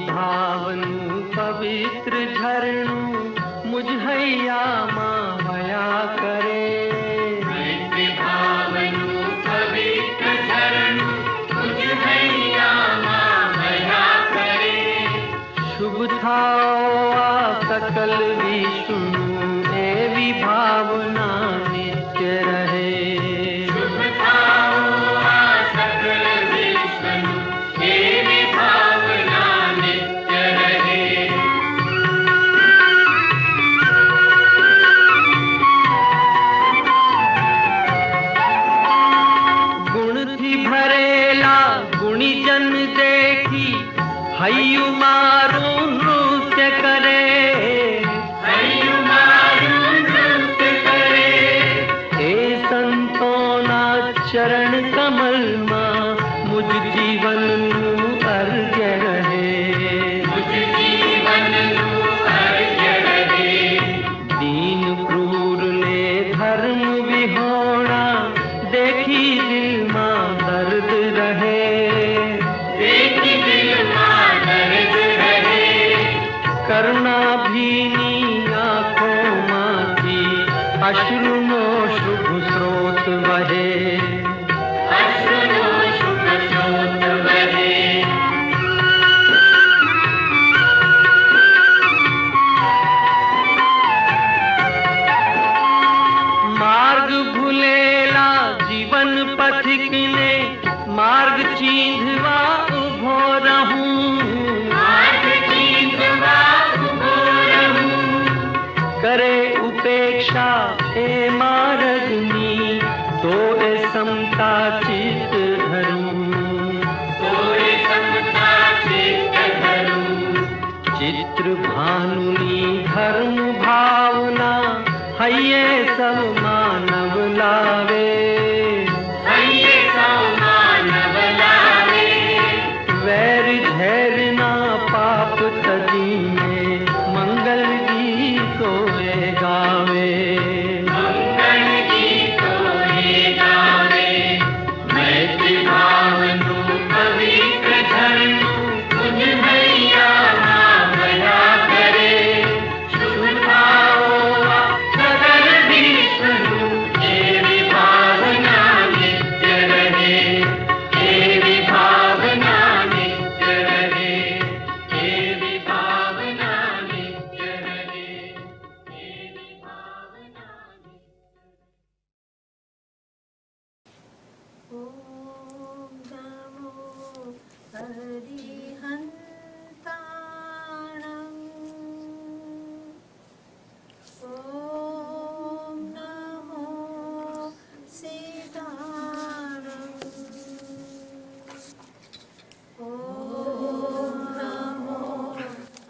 भावनु पवित्र झरणु मुझ हैया माया करे। मैत्री भावनु पवित्र झरणु मुझ हैया माया करे। शुभ थाओ आ सकल विष्णु एवी भावना नित्य रहे। शुभ थाओ आ सकल विष्णु एवी भावना नित्य रहे। गुण थी भरेला गुणी जन देखी हयु मारू नृत्य करे। हयु मारू नृत्य करे। हे संतोना चरण कमल मां मुझ जीवन नु अर्घ्य रहे। मुझ जीवन नु अर्घ्य रहे। दीन क्रूर ने धर्म विहोणा देखी दिल मां दर्द रहे। देखी दिल मां दर्द रहे। करुणा भीनी आँखों माथी अश्रु नो शुभ स्रोत बहे। अश्रु नो शुभ स्रोत बहे। मार्ग भूलेला जीवन पथिक ने मार्ग चींधवा उभो रहूं। मार्ग चींधवा उभो रहूं। करे उपेक्षा ए मार्गनी तो ए समता चित धरूं। तोरे समता चित धरूं। चित्र भानुनी धर्म भावना हये सब मानव लावे। हये सब मानव लावे। वैर धैर्य ना पाप तजीने मंगल गीतो ए गावे। मंगल गीतो ए गावे। मैत्री भावनु पवित्र झरणु मुझ हैया माया करे। शुभ भाव सकल विष्णु एवी भावना नित्य रहे। एवी भावना नित्य रहे। एवी भावना नित्य रहे। एवी भावना ओम नमो हरिहंताणं। ओम नमो सीताणं। ओम नमो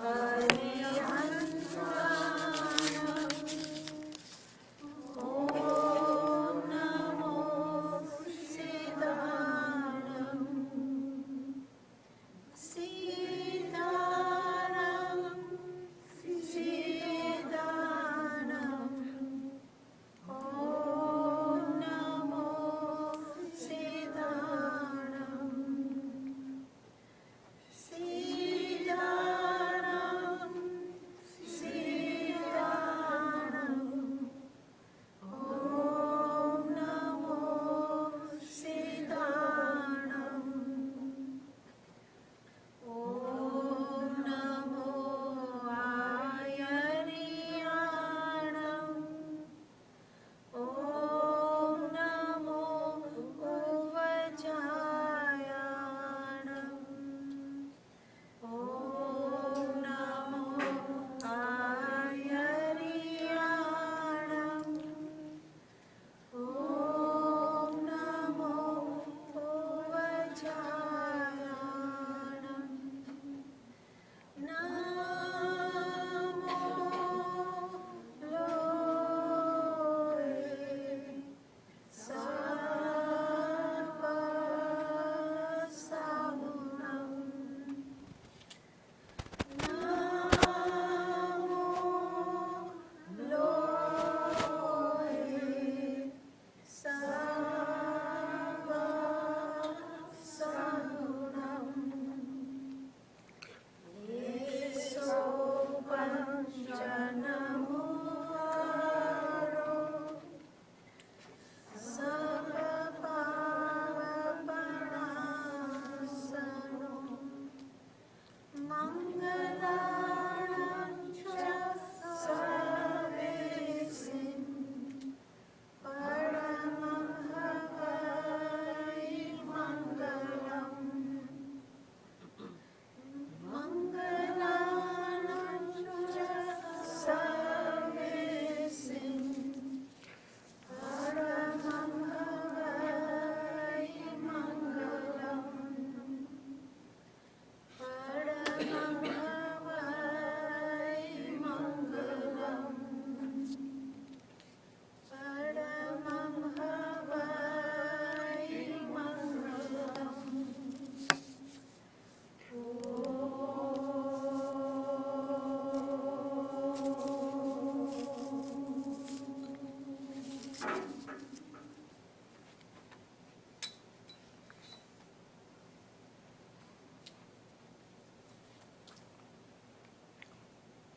हरिहंताणं। ओम नमो सीताणं।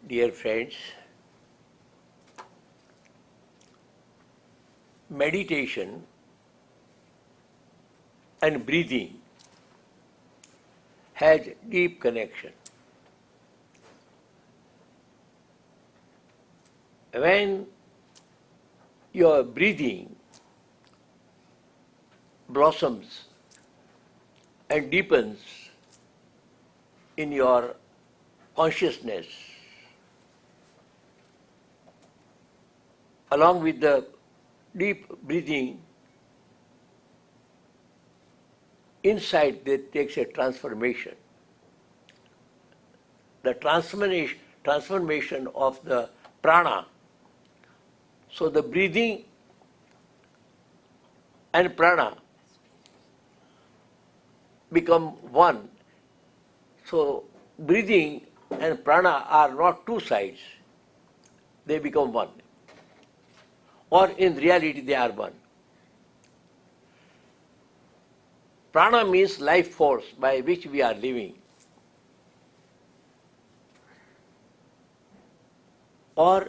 Dear friends, meditation and breathing has deep connection. When your breathing blossoms and deepens in your consciousness, along with the deep breathing, inside there takes a transformation. The transformation of the prana. So the breathing and prana become one. So breathing and prana are not two sides. They become one. Or in reality they are one. Prana means life force by which we are living. Or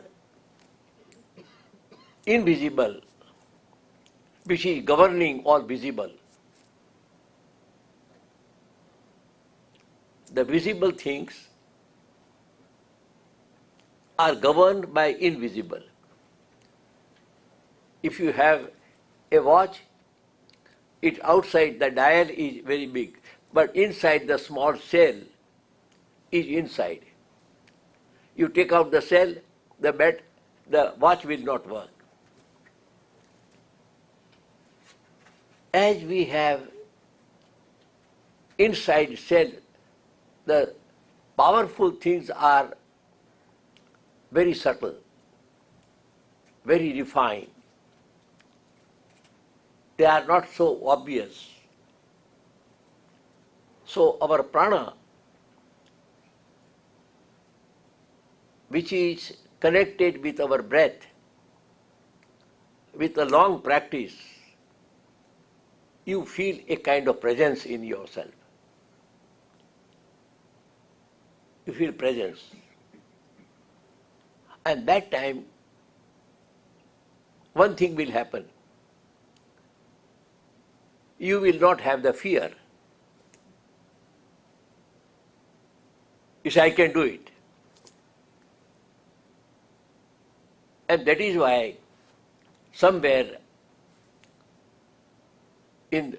invisible, which is governing all visible. The visible things are governed by invisible. If you have a watch, it outside the dial is very big, but inside the small cell is inside. You take out the cell, the watch will not work. As we have inside cell, the powerful things are very subtle, very refined. They are not so obvious. So our prana, which is connected with our breath, with a long practice, you feel a kind of presence in yourself. You feel presence. And that time, one thing will happen. You will not have the fear. You say, I can do it. And that is why somewhere in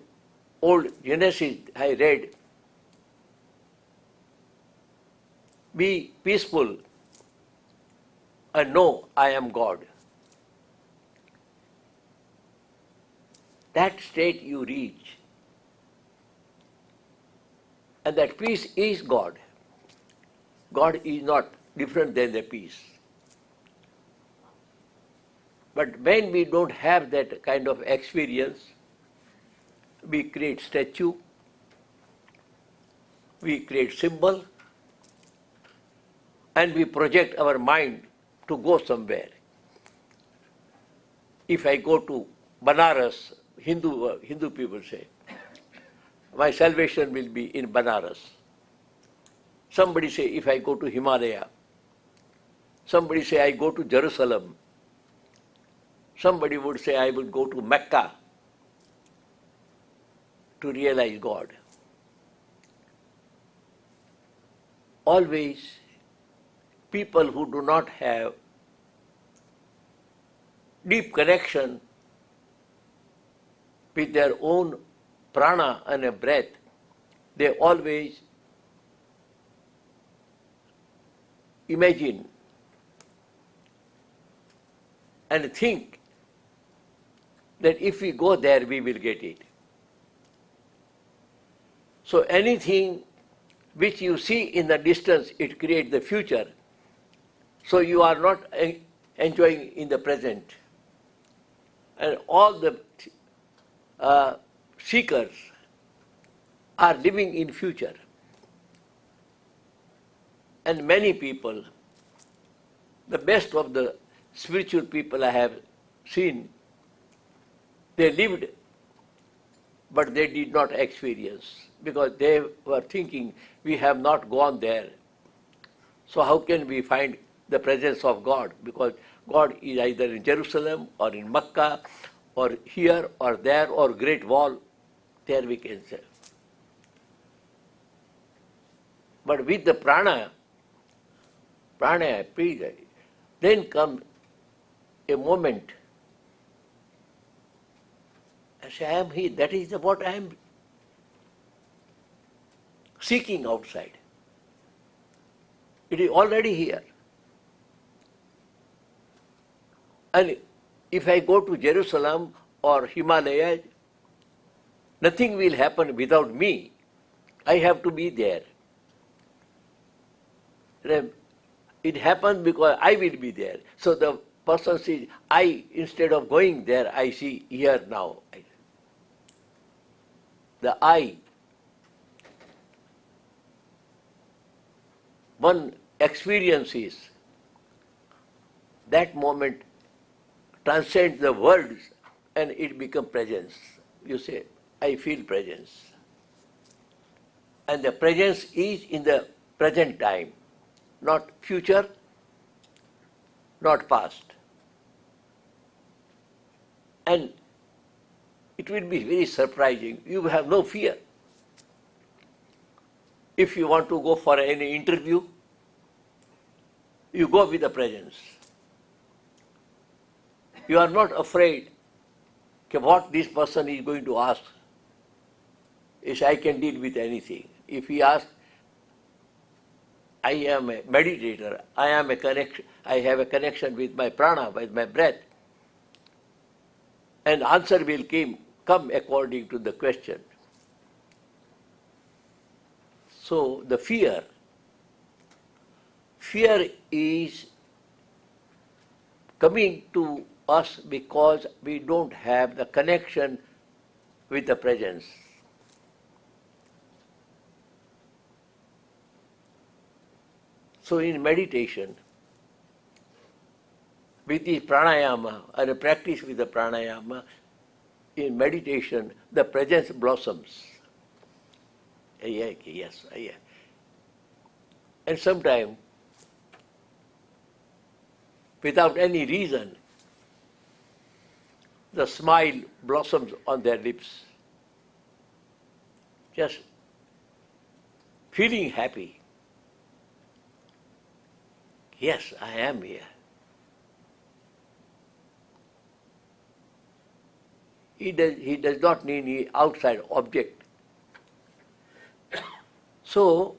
old Genesis I read, be peaceful and know I am God. That state you reach, and that peace is God. God is not different than the peace. But when we don't have that kind of experience, we create statue, we create symbol, and we project our mind to go somewhere. If I go to Banaras, Hindu people say, my salvation will be in Banaras. Somebody say, if I go to Himalaya. Somebody say, I go to Jerusalem. Somebody would say, I will go to Mecca to realize God. Always, people who do not have deep connection with their own prana and a breath, they always imagine and think that if we go there, we will get it. So anything which you see in the distance, it creates the future. So you are not enjoying in the present. And all the seekers are living in future. And many people, the best of the spiritual people I have seen, they lived, but they did not experience, because they were thinking, we have not gone there. So how can we find the presence of God, because God is either in Jerusalem or in Mecca or here or there or Great Wall, there we can say. But with the prana, then comes a moment. I say, I am here. That is what I am seeking outside. It is already here. And if I go to Jerusalem or Himalaya, nothing will happen without me. I have to be there. It happens because I will be there. So the person says, I, instead of going there, I see here now. The I. One experiences that moment transcends the words and it becomes presence. You say, I feel presence. And the presence is in the present time, not future, not past. And it will be very surprising. You have no fear. If you want to go for any interview, you go with the presence. You are not afraid what this person is going to ask. Is I can deal with anything. If he asks, I am a meditator, I have a connection with my prana, with my breath, and answer will come according to the question. So the fear is coming to us because we don't have the connection with the presence. So in meditation, with the pranayama and a practice with the pranayama, in meditation, the presence blossoms. Yes. And sometimes, without any reason, the smile blossoms on their lips. Just feeling happy. Yes, I am here. He does not need any outside object. So,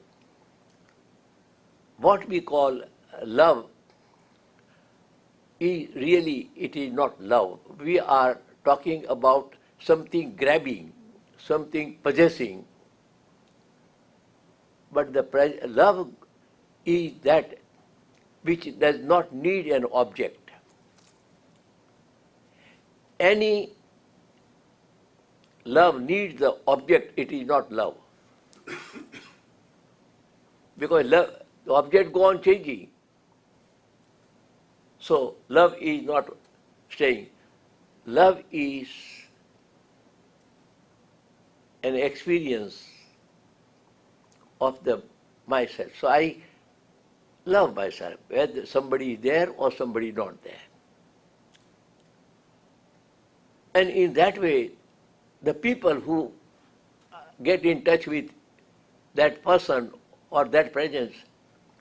what we call love is really, it is not love. We are talking about something grabbing, something possessing. But the love is that which does not need an object. Any love needs the object, it is not love. Because love, the object go on changing. So love is not staying. Love is an experience of the myself. So I love myself, whether somebody is there or somebody not there. And in that way, the people who get in touch with that person or that presence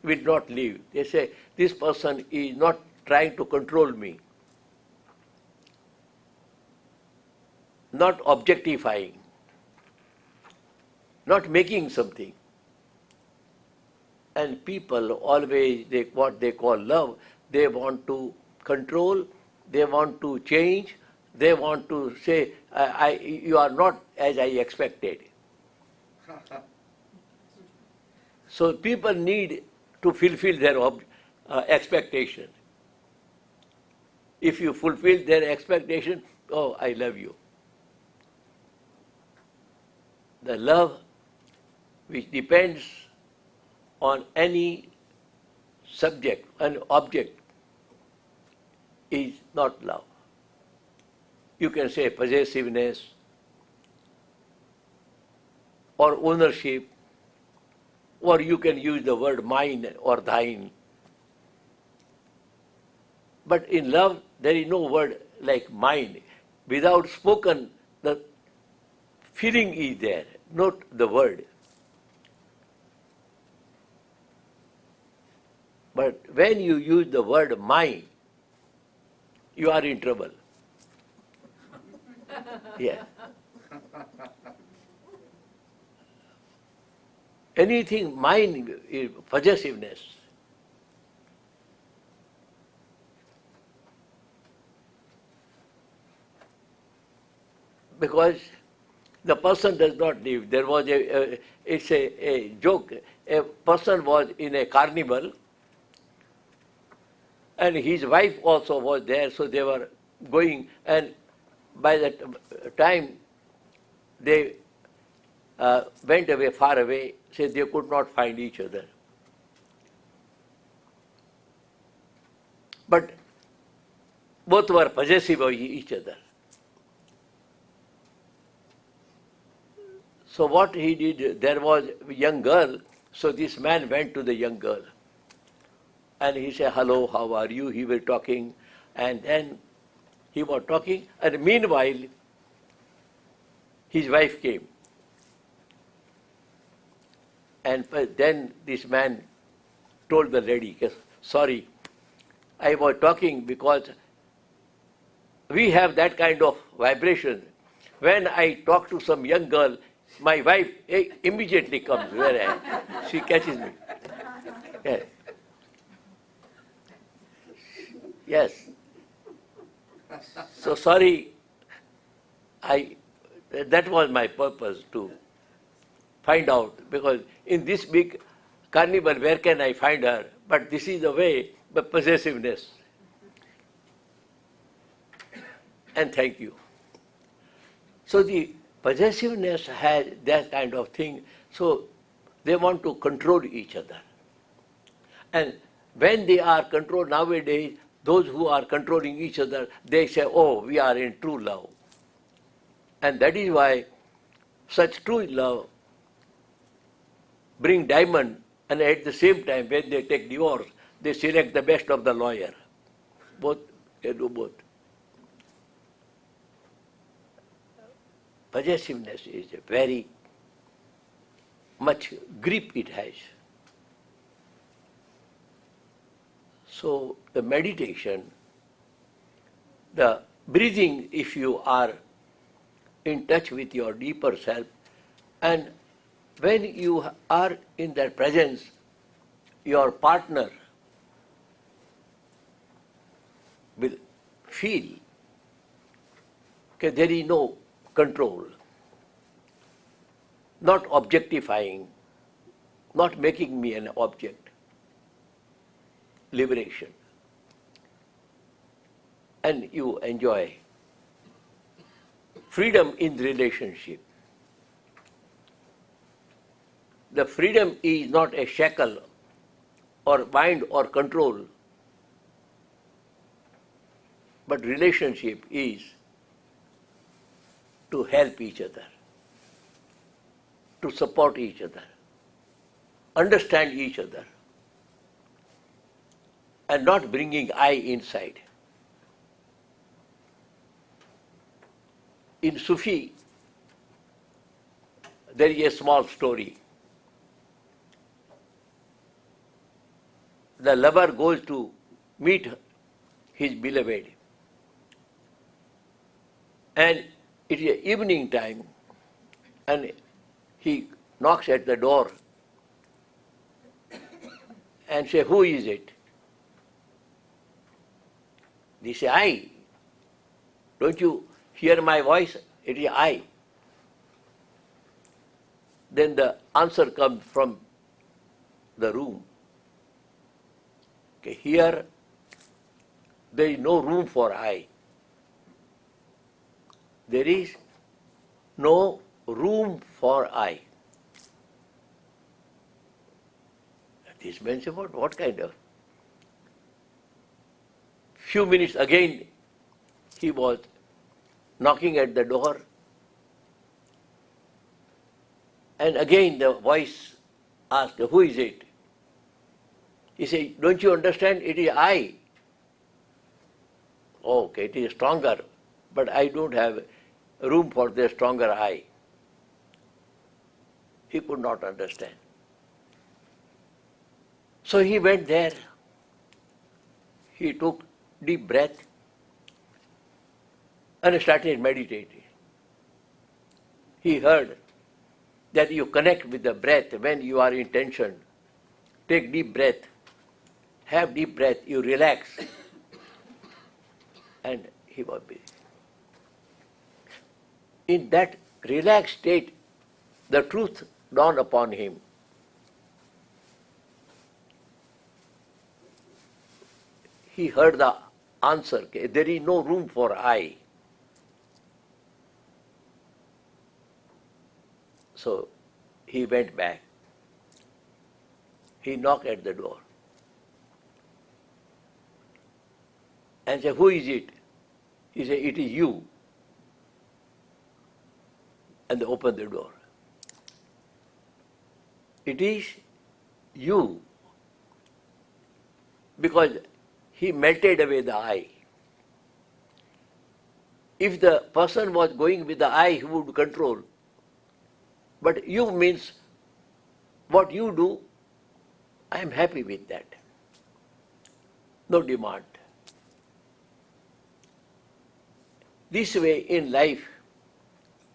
will not leave. They say, this person is not trying to control me, not objectifying, not making something. And people always, what they call love, they want to control, they want to change, they want to say, you are not as I expected. So people need to fulfill their expectation. If you fulfill their expectation, oh, I love you. The love which depends on any subject, an object, is not love. You can say possessiveness or ownership, or you can use the word mine or thine. But in love, there is no word like mind. Without spoken, the feeling is there, not the word. But when you use the word mind, you are in trouble. Yeah. Anything mind is possessiveness. Because the person does not live. There was it's a joke. A person was in a carnival and his wife also was there, so they were going, and by the time they went away, far away, so they could not find each other. But both were possessive of each other. So what he did, there was a young girl, so this man went to the young girl. And he said, hello, how are you? He was talking, and then he was talking, and meanwhile, his wife came. And then this man told the lady, sorry, I was talking because we have that kind of vibration. When I talk to some young girl, my wife immediately comes where I am. She catches me. Yeah. Yes. So sorry, that was my purpose, to find out, because in this big carnival, where can I find her? But this is the way, the possessiveness. And thank you. So the possessiveness has that kind of thing, so they want to control each other. And when they are controlled nowadays, those who are controlling each other, they say, oh, we are in true love. And that is why such true love bring diamond, and at the same time, when they take divorce, they select the best of the lawyer. Both, they do both. Possessiveness is a very much grip it has. So the meditation, the breathing, if you are in touch with your deeper self, and when you are in that presence, your partner will feel that there is no control, not objectifying, not making me an object. Liberation. And you enjoy freedom in relationship. The freedom is not a shackle or bind or control, but relationship is to help each other, to support each other, understand each other, and not bringing I inside. In Sufi, there is a small story. The lover goes to meet his beloved, and it is evening time, and he knocks at the door and says, who is it? They say, I. Don't you hear my voice? It is I. Then the answer comes from the room. Okay, here there is no room for I. There is no room for I. This means about what kind of? Few minutes again, he was knocking at the door, and again the voice asked, who is it? He said, don't you understand? It is I. Okay, it is stronger, but I don't have room for the stronger I. He could not understand. So he went there. He took deep breath and started meditating. He heard that you connect with the breath when you are in tension. Take deep breath. Have deep breath. You relax. And he was busy. In that relaxed state, the truth dawned upon him. He heard the answer. There is no room for I. So he went back. He knocked at the door and said, "Who is it?" He said, "It is you." And they opened the door. It is you. Because he melted away the I. If the person was going with the I, he would control. But you means what you do, I am happy with that. No demand. This way in life,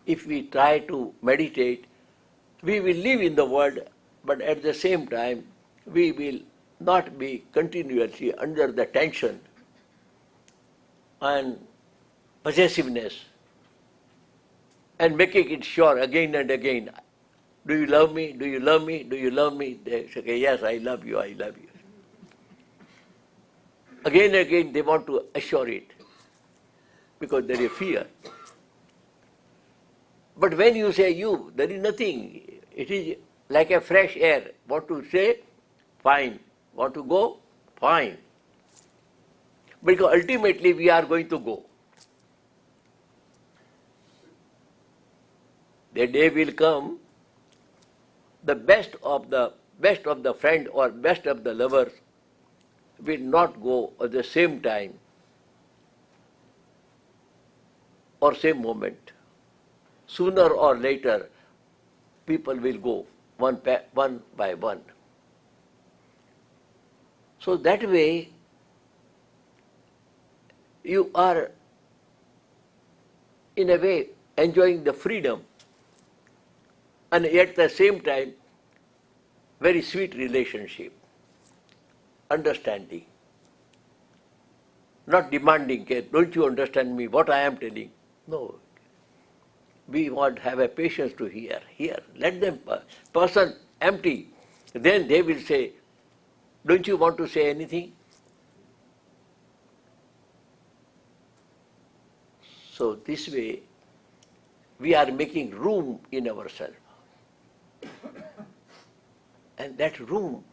if we try to meditate, we will live in the world, but at the same time, we will not be continuously under the tension and possessiveness and making it sure again and again. Do you love me? Do you love me? Do you love me? They say, okay, yes, I love you, I love you. Again and again they want to assure it because there is fear. But when you say you, there is nothing. It is like a fresh air. Want to say? Fine. Want to go? Fine. Because ultimately we are going to go. The day will come, the best of the friend or best of the lovers will not go at the same time or same moment. Sooner or later, people will go one by one. So that way, you are in a way enjoying the freedom and at the same time, very sweet relationship, understanding, not demanding, okay, don't you understand me, what I am telling? No. We want to have a patience to hear. Let them, person empty. Then they will say, don't you want to say anything? So this way, we are making room in ourselves. And that room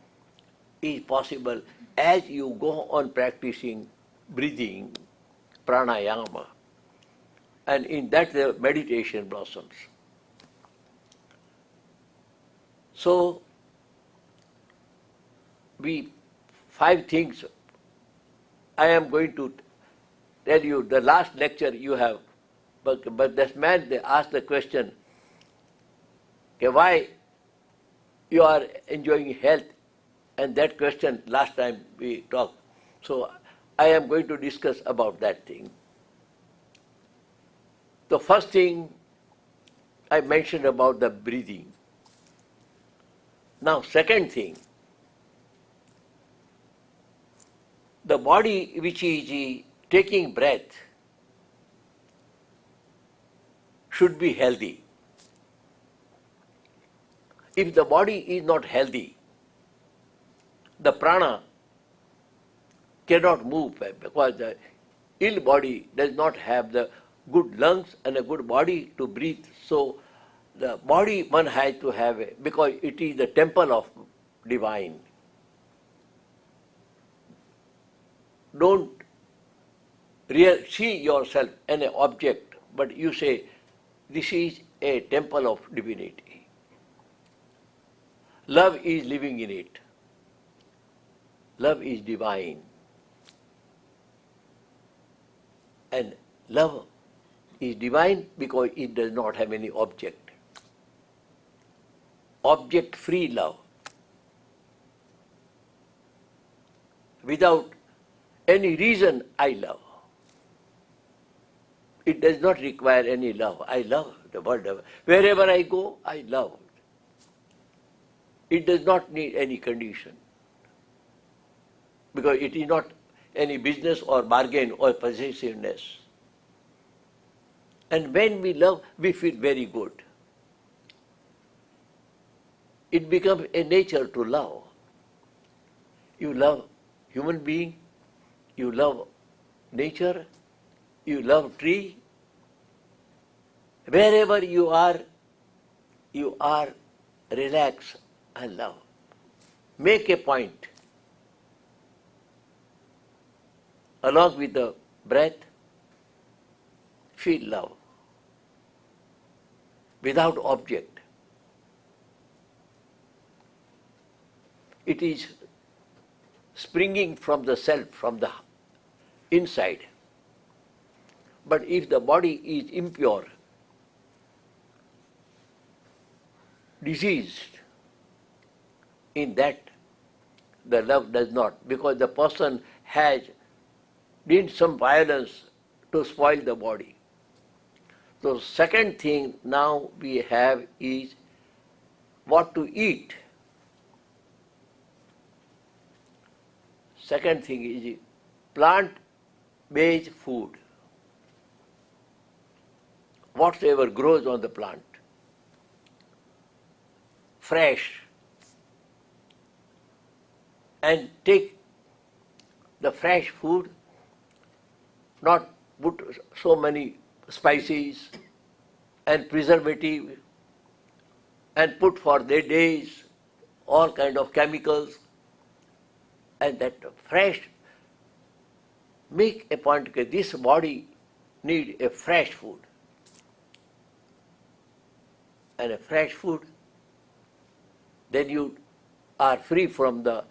is possible as you go on practicing breathing, pranayama, and in that the meditation blossoms. So, 5 things I am going to tell you. The last lecture you have, but this man, they asked the question, okay, why you are enjoying health? And that question last time we talked. So I am going to discuss about that thing. The first thing I mentioned about the breathing. Now, second thing, the body which is taking breath should be healthy. If the body is not healthy, the prana cannot move because the ill body does not have the good lungs and a good body to breathe. So the body one has to have because it is the temple of divine. Don't see yourself as an object, but you say, this is a temple of divinity. Love is living in it. Love is divine. And love is divine because it does not have any object. Object-free love. Without any reason, I love. It does not require any love. I love the world. Wherever I go, I love. It does not need any condition. Because it is not any business or bargain or possessiveness. And when we love, we feel very good. It becomes a nature to love. You love human being, you love nature, you love tree. Wherever you are relaxed and love. Make a point. Along with the breath, feel love. Without object. It is springing from the self, from the inside. But if the body is impure, diseased, in that the love does not, because the person has did some violence to spoil the body. So second thing now we have is what to eat. Second thing is plant-based food. Whatever grows on the plant. Fresh. And take the fresh food, not put so many spices and preservative and put for their days all kind of chemicals, and that fresh, make a point that this body need a fresh food. And a fresh food, then you are free from the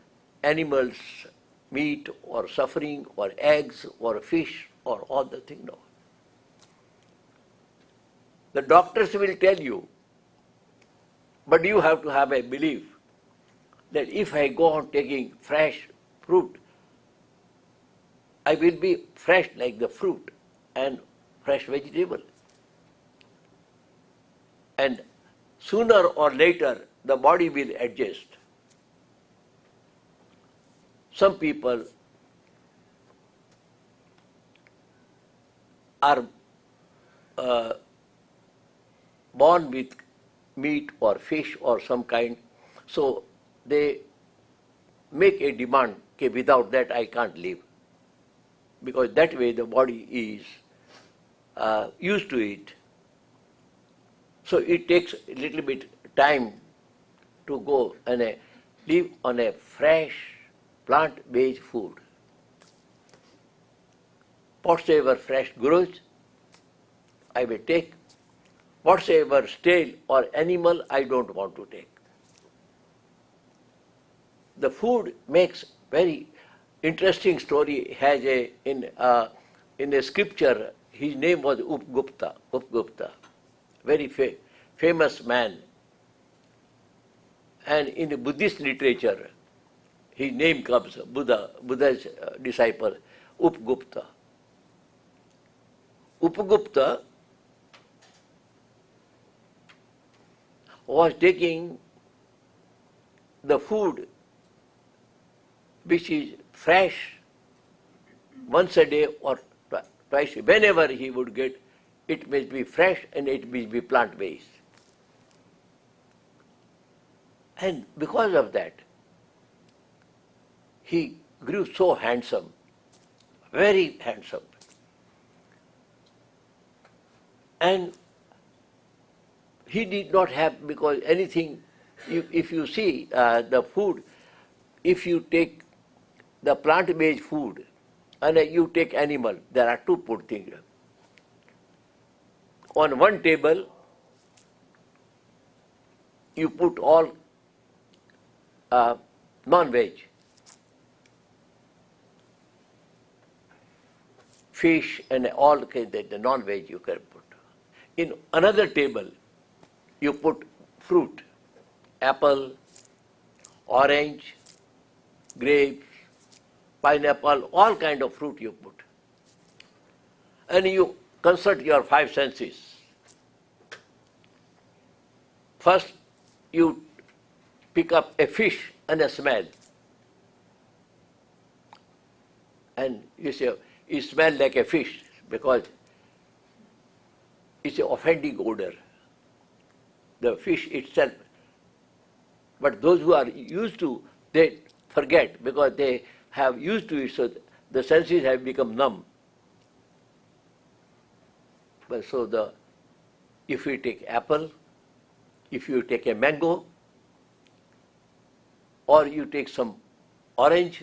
animals' meat or suffering or eggs or fish or all the thing. No. The doctors will tell you, but you have to have a belief that if I go on taking fresh fruit, I will be fresh like the fruit and fresh vegetable. And sooner or later, the body will adjust. Some people are born with meat or fish or some kind, so they make a demand that without that I can't live. Because that way the body is used to it. So it takes a little bit time to go and live on a fresh plant-based food. Whatsoever fresh grows, I will take. Whatsoever stale or animal, I don't want to take. The food makes very interesting story. Has in a scripture, his name was Upgupta, very famous man. And in the Buddhist literature, his name comes, Buddha's disciple, Upgupta. Upgupta was taking the food which is fresh once a day or twice, whenever he would get, it must be fresh and it must be plant-based. And because of that, he grew so handsome, very handsome. And he did not have, because anything, if you see the food, if you take the plant-based food and you take animal, there are two put things. On one table, you put all non-veg. fish and all the non-veg you can put. In another table, you put fruit, apple, orange, grapes, pineapple, all kind of fruit you put. And you consult your five senses. First, you pick up a fish and a smell. And you say, it smells like a fish because it's an offending odor. The fish itself. But those who are used to, they forget because they have used to it, so the senses have become numb. But so if you take apple, if you take a mango, or you take some orange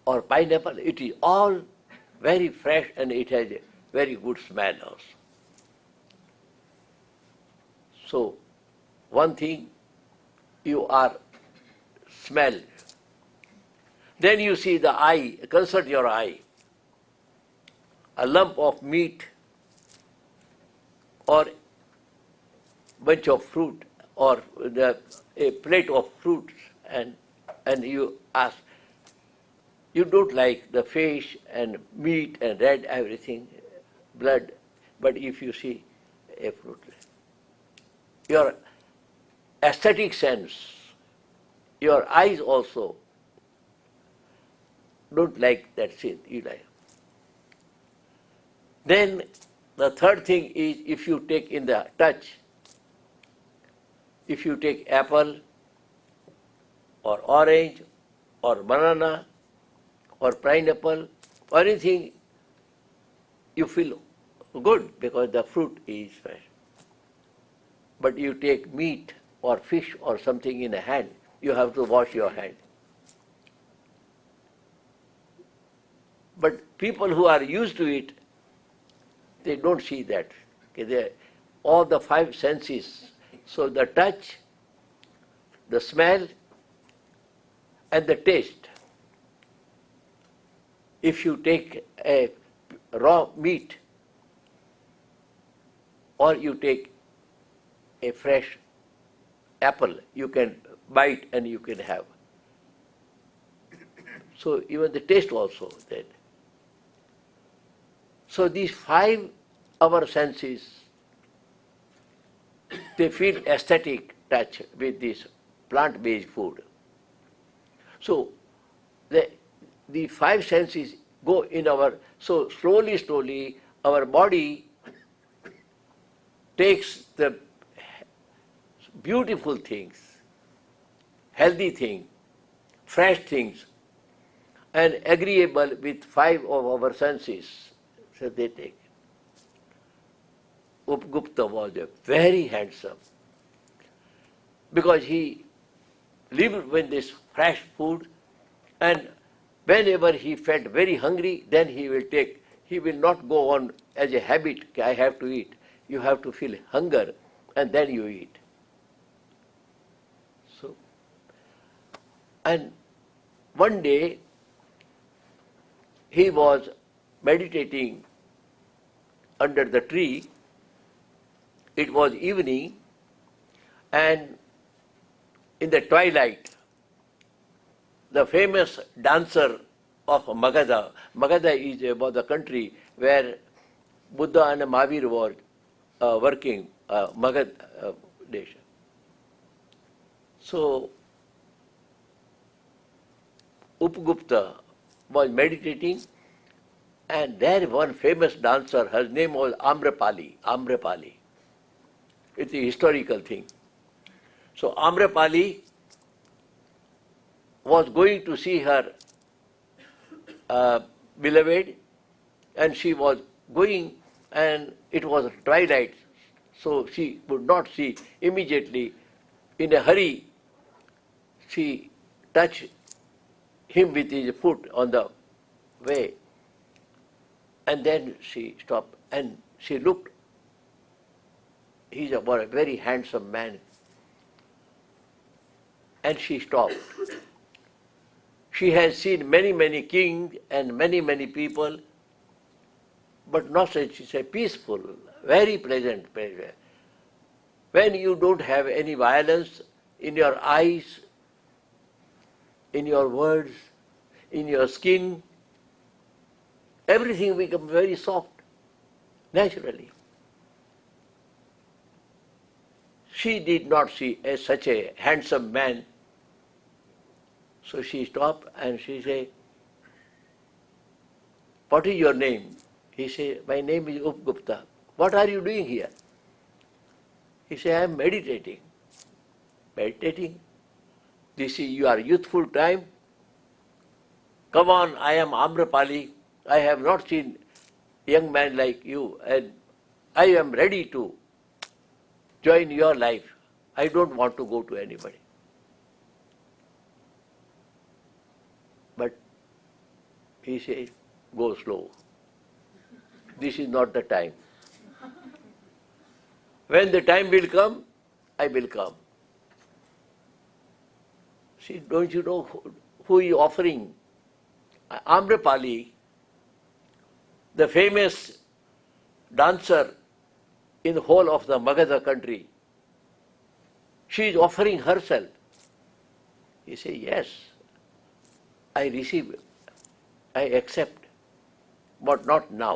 or pineapple, it is all very fresh and it has a very good smell also. So, one thing, you are smell. Then you see the eye, consult your eye. A lump of meat or bunch of fruit or a plate of fruits and you ask, you don't like the fish and meat and red everything, blood, but if you see a fruit, your aesthetic sense, your eyes also don't like that sin, you like. Then the third thing is if you take in the touch, if you take apple or orange or banana or pineapple or anything, you feel good because the fruit is fresh. But you take meat or fish or something in a hand, you have to wash your hand. But people who are used to it, they don't see that. Okay, all the five senses, so the touch, the smell, and the taste. If you take a raw meat or you take a fresh apple, you can bite and you can have. So even the taste also then. So these five our senses, they feel aesthetic touch with this plant-based food. So the five senses go in our, so slowly our body takes the beautiful things, healthy things, fresh things, and agreeable with five of our senses. So they take. Upgupta was a very handsome because he lived with this fresh food, and whenever he felt very hungry, then he will not go on as a habit, I have to eat. You have to feel hunger and then you eat. So, and one day he was meditating under the tree. It was evening, and in the twilight, the famous dancer of Magadha. Magadha was the country where Buddha and Mahavir were working, Magadha nation. So, Upgupta was meditating, and there one famous dancer, her name was Amrapali. Amrapali. It's a historical thing. So Amrapali was going to see her beloved, and she was going, and it was twilight, so she could not see immediately. In a hurry, she touched him with his foot on the way, and then she stopped and she looked. He's a very handsome man. And she stopped. She has seen many, many kings and many, many people, but not such. She's a peaceful, very pleasant place. When you don't have any violence in your eyes, in your words, in your skin, everything becomes very soft, naturally. She did not see such a handsome man, so she stopped and she said, "What is your name?" He said, "My name is Upgupta." "What are you doing here?" He said, "I am meditating." "Meditating? This is your youthful time? Come on, I am Amrapali. I have not seen young man like you, and I am ready to join your life. I don't want to go to anybody." But he said, "Go slow. This is not the time. When the time will come, I will come." See, don't you know who is offering? Amrapali, the famous dancer in the whole of the Magadha country, she is offering herself. He said, "Yes, I receive, I accept, but not now.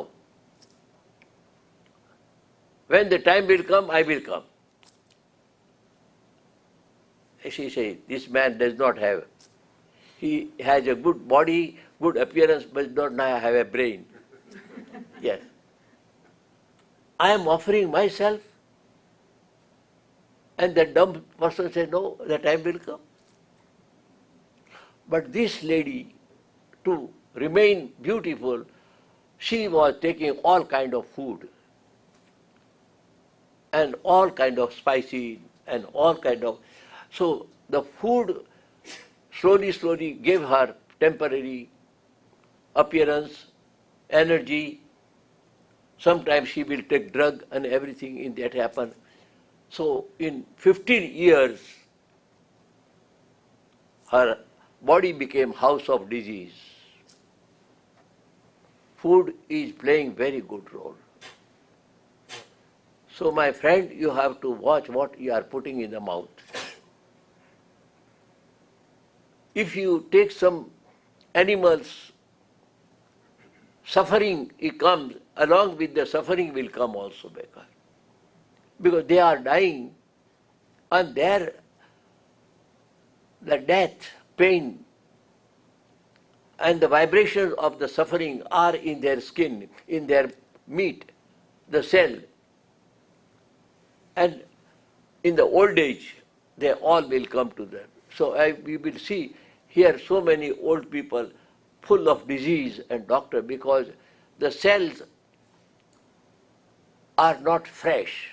When the time will come, I will come." She said, "This man does not have, he has a good body, good appearance, but does not have a brain." Yes. "I am offering myself." And the dumb person said, "No, the time will come." But this lady, to remain beautiful, she was taking all kind of food and all kind of spicy and all kind of... So the food slowly gave her temporary appearance, energy. Sometimes she will take drug and everything in that happen. So in 15 years, her body became house of disease. Food is playing very good role. So my friend, you have to watch what you are putting in the mouth. If you take some animals, suffering it comes, along with the suffering will come also because they are dying, and the death, pain, and the vibrations of the suffering are in their skin, in their meat, the cell. And in the old age, they all will come to them. So we will see here so many old people full of disease and doctor because the cells are not fresh.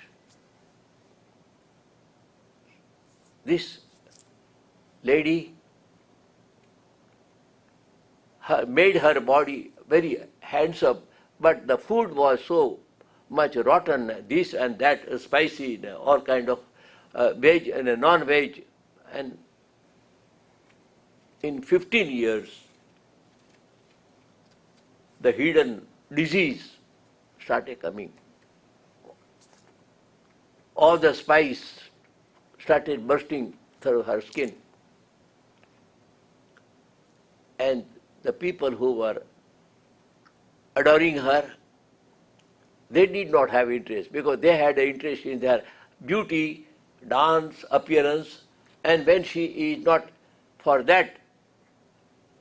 This lady made her body very handsome, but the food was so much rotten, this and that, spicy, all kind of veg and non-veg. And in 15 years, the hidden disease started coming. All the spice started bursting through her skin. And the people who were adoring her, they did not have interest because they had an interest in their beauty, dance, appearance, and when she is not for that,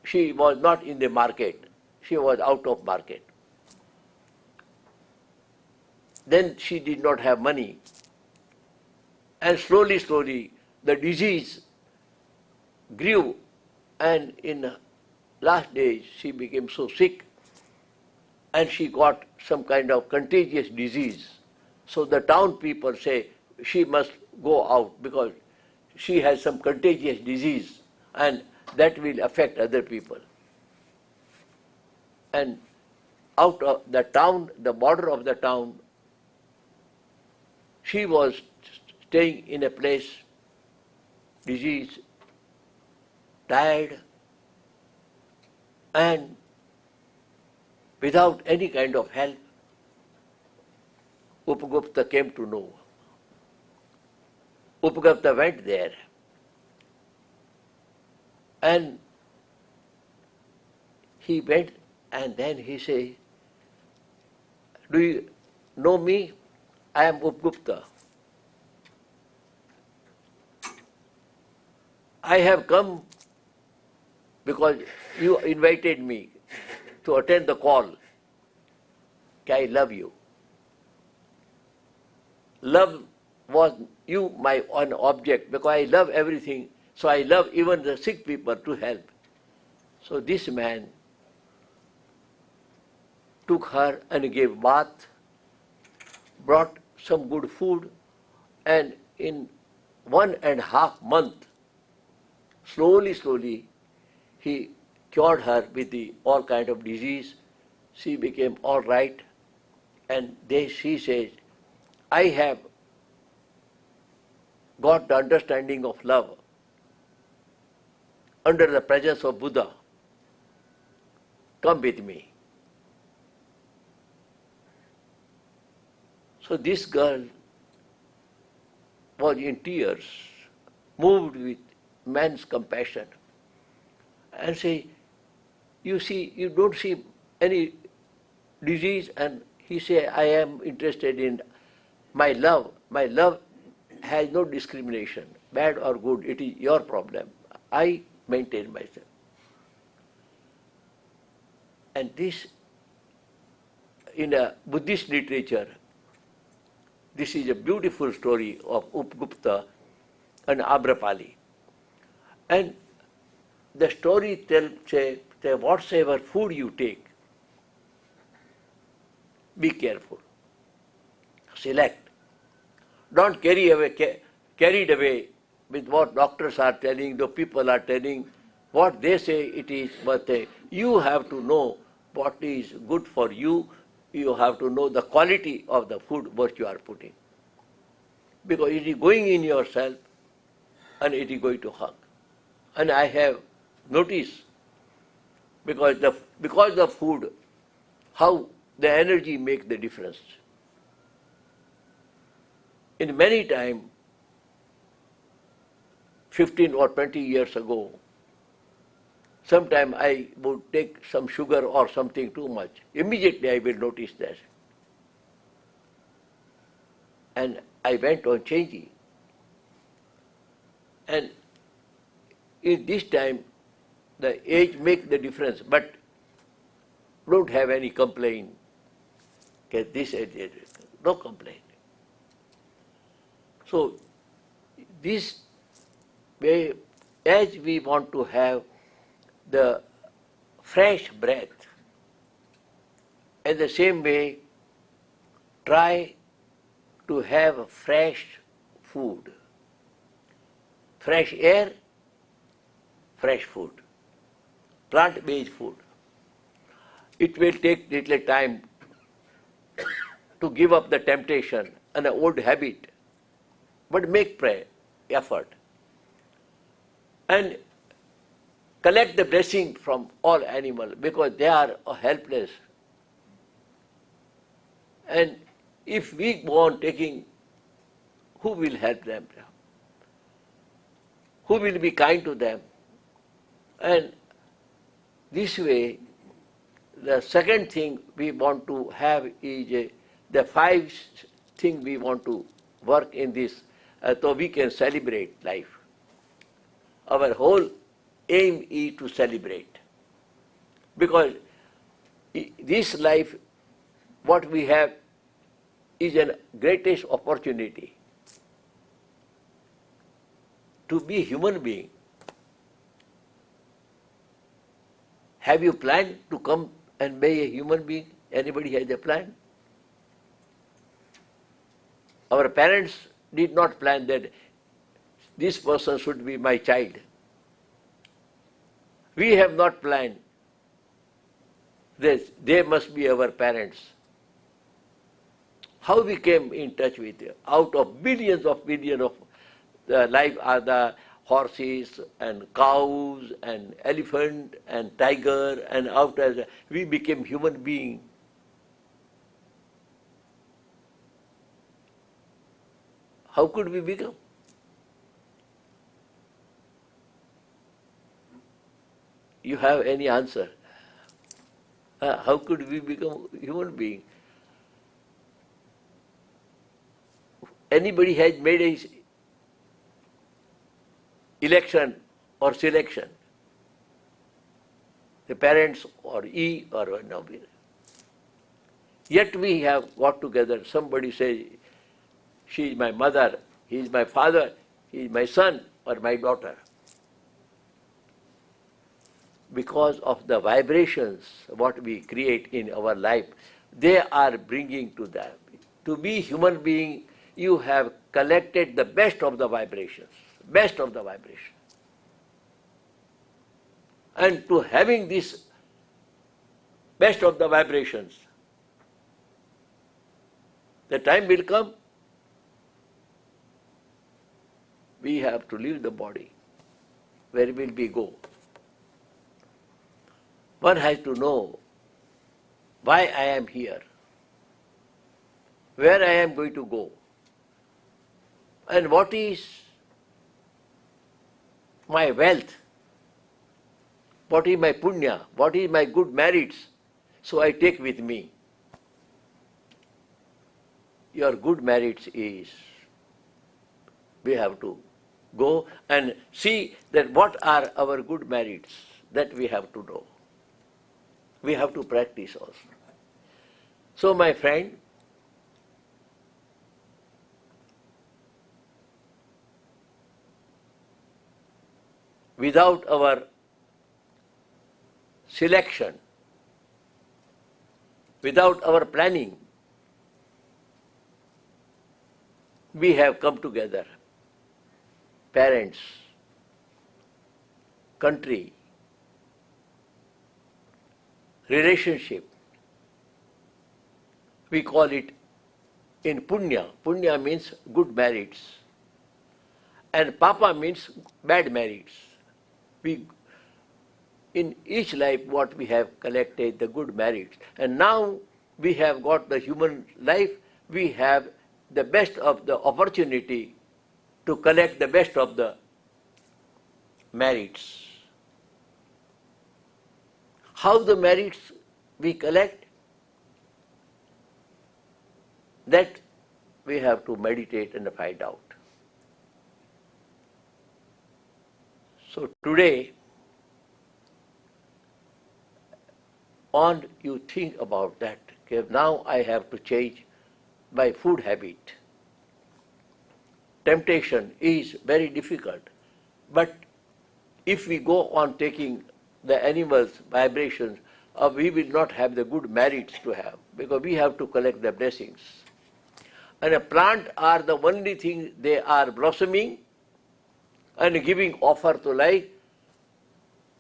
she was not in the market. She was out of market. Then she did not have money. And slowly, the disease grew, and in last days she became so sick, and she got some kind of contagious disease. So the town people say she must go out because she has some contagious disease, and that will affect other people. And out of the town, the border of the town, she was staying in a place, disease, tired, And without any kind of help, Upagupta came to know. Upagupta went there and he went and then he said, "Do you know me? I am Upagupta. I have come because you invited me to attend the call. I love you. Love was you my one object because I love everything. So I love even the sick people to help." So this man took her and gave bath, brought some good food, and in 1.5 months, slowly, he cured her with all kind of disease. She became all right. And she says, "I have got the understanding of love under the presence of Buddha. Come with me." So this girl was in tears, moved with man's compassion, and say, "You see, you don't see any disease," and he said, "I am interested in my love. My love has no discrimination, bad or good. It is your problem. I maintain myself." And this, in a Buddhist literature, this is a beautiful story of Upagupta and Abrapali. And the story tells that whatsoever food you take, be careful. Select. Don't carried away with what doctors are telling, the people are telling, what they say it is, but you have to know what is good for you. You have to know the quality of the food what you are putting. Because it is going in yourself and it is going to hug. And I have noticed, because the food, how the energy makes the difference. In many time, 15 or 20 years ago, sometime I would take some sugar or something too much. Immediately I will notice that. And I went on changing. And in this time, the age makes the difference, but don't have any complaint. Okay, this age, no complaint. So this way, as we want to have the fresh breath, in the same way, try to have fresh food, fresh air, fresh food, plant-based food. It will take little time to give up the temptation and the old habit, but make effort. And collect the blessing from all animals because they are helpless. And if we go on taking, who will help them? Who will be kind to them? And this way, the second thing we want to have is the 5 things we want to work in this so we can celebrate life. Our whole aim is to celebrate. Because this life, what we have, is a greatest opportunity to be a human being. Have you planned to come and be a human being? Anybody has a plan? Our parents did not plan that this person should be my child. We have not planned this. They must be our parents. How we came in touch with you? Out of billions of the life are the horses and cows and elephant and tiger, and after we became human being. How could we become? You have any answer? How could we become human being? Anybody has made a election or selection? The parents or E or no. Yet we have got together. Somebody says, she is my mother, he is my father, he is my son or my daughter. Because of the vibrations what we create in our life, they are bringing to them. To be human being, you have collected the best of the vibrations, best of the vibrations. And to having this best of the vibrations, the time will come, we have to leave the body. Where will we go? One has to know why I am here, where I am going to go, and what is my wealth, what is my punya, what is my good merits, so I take with me. Your good merits is, we have to go and see that what are our good merits, that we have to know. We have to practice also. So my friend, without our selection, without our planning, we have come together, parents, country, relationship. We call it in punya. Punya means good merits. And papa means bad merits. We, in each life what we have collected, the good merits. And now we have got the human life, we have the best of the opportunity to collect the best of the merits. How the merits we collect, that we have to meditate and find out. So today, on you think about that, okay, now I have to change my food habit. Temptation is very difficult, but if we go on taking the animals' vibrations, we will not have the good merits to have, because we have to collect the blessings. And a plant are the only thing, they are blossoming and giving offer to life.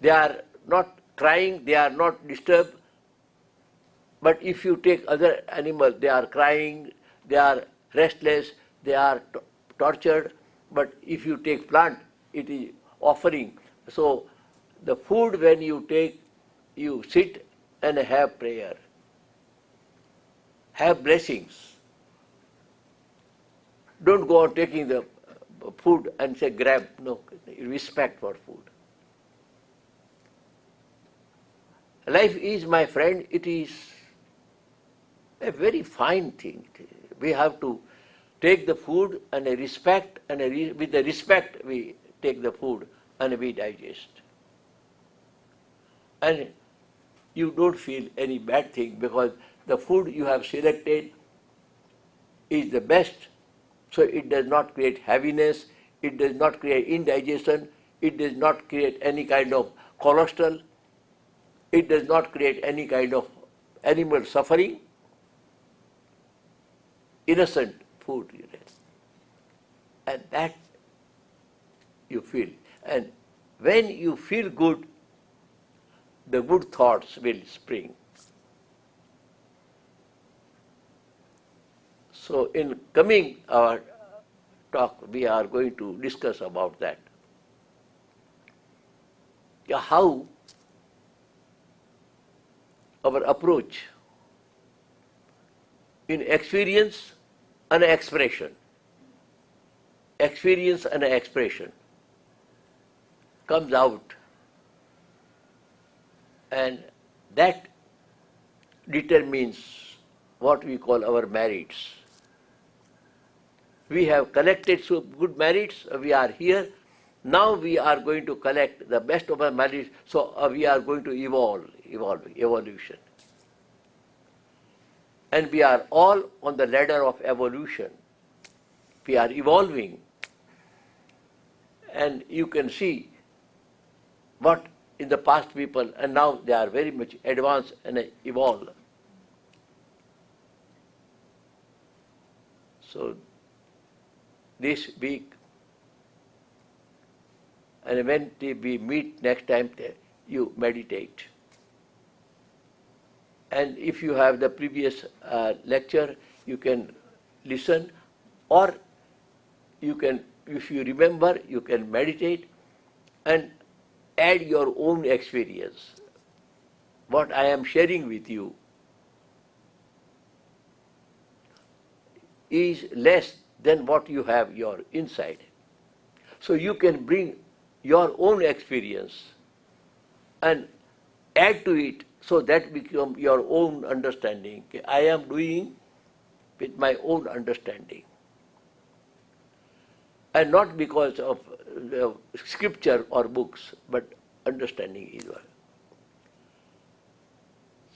They are not crying, they are not disturbed. But if you take other animals, they are crying, they are restless, they are tortured. But if you take plant, it is offering. So the food when you take, you sit and have prayer, have blessings. Don't go on taking the food and say grab. No, respect for food. Life is, my friend, it is a very fine thing. We have to take the food and a respect, and with the respect we take the food and we digest. And you don't feel any bad thing because the food you have selected is the best, so it does not create heaviness, it does not create indigestion, it does not create any kind of cholesterol, it does not create any kind of animal suffering. Innocent food, you know. And that you feel. And when you feel good, the good thoughts will spring. So in coming our talk, we are going to discuss about that. how our approach in experience and expression comes out, and that determines what we call our merits. We have collected so good merits, we are here. Now we are going to collect the best of our merits, so we are going to evolution. And we are all on the ladder of evolution. We are evolving. And you can see what in the past people, and now they are very much advanced and evolved. So this week, and when we meet next time, you meditate. And if you have the previous lecture, you can listen, or you can, if you remember, you can meditate and add your own experience. What I am sharing with you is less than what you have your inside. So you can bring your own experience and add to it, so that become your own understanding. I am doing with my own understanding. And not because of scripture or books, but understanding is one.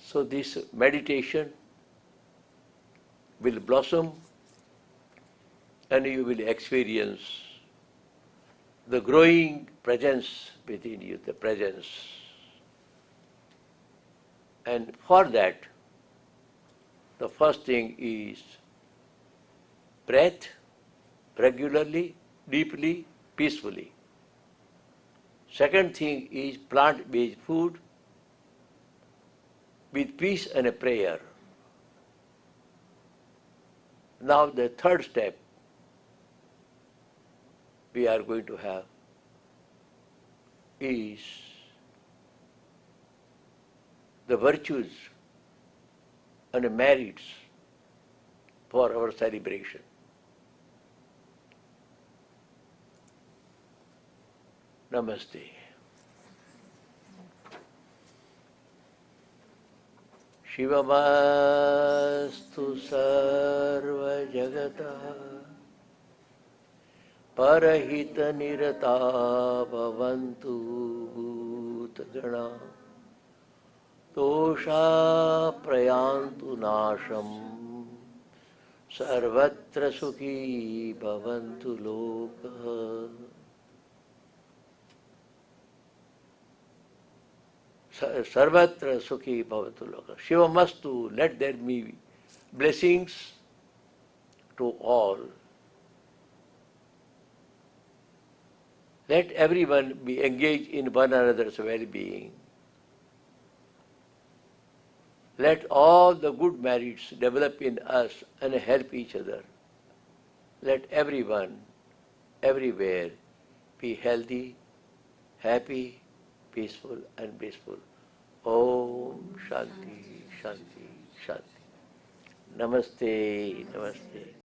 So this meditation will blossom, and you will experience the growing presence within you, the presence. And for that, the first thing is breath regularly, deeply, peacefully. Second thing is plant-based food with peace and a prayer. Now the third step we are going to have is the virtues and the merits for our celebration. Namaste. Shivamastu sarva jagata parahita nirata bhavantu bhutagana dosha prayantu nasham sarvatra sukhi bhavantu loka. Sarvatra sukhi bhavantu loka. Shivamastu, let there be blessings to all. Let everyone be engaged in one another's well-being. Let all the good merits develop in us and help each other. Let everyone, everywhere, be healthy, happy, peaceful and blissful. Om Shanti, Shanti, Shanti. Namaste, Namaste.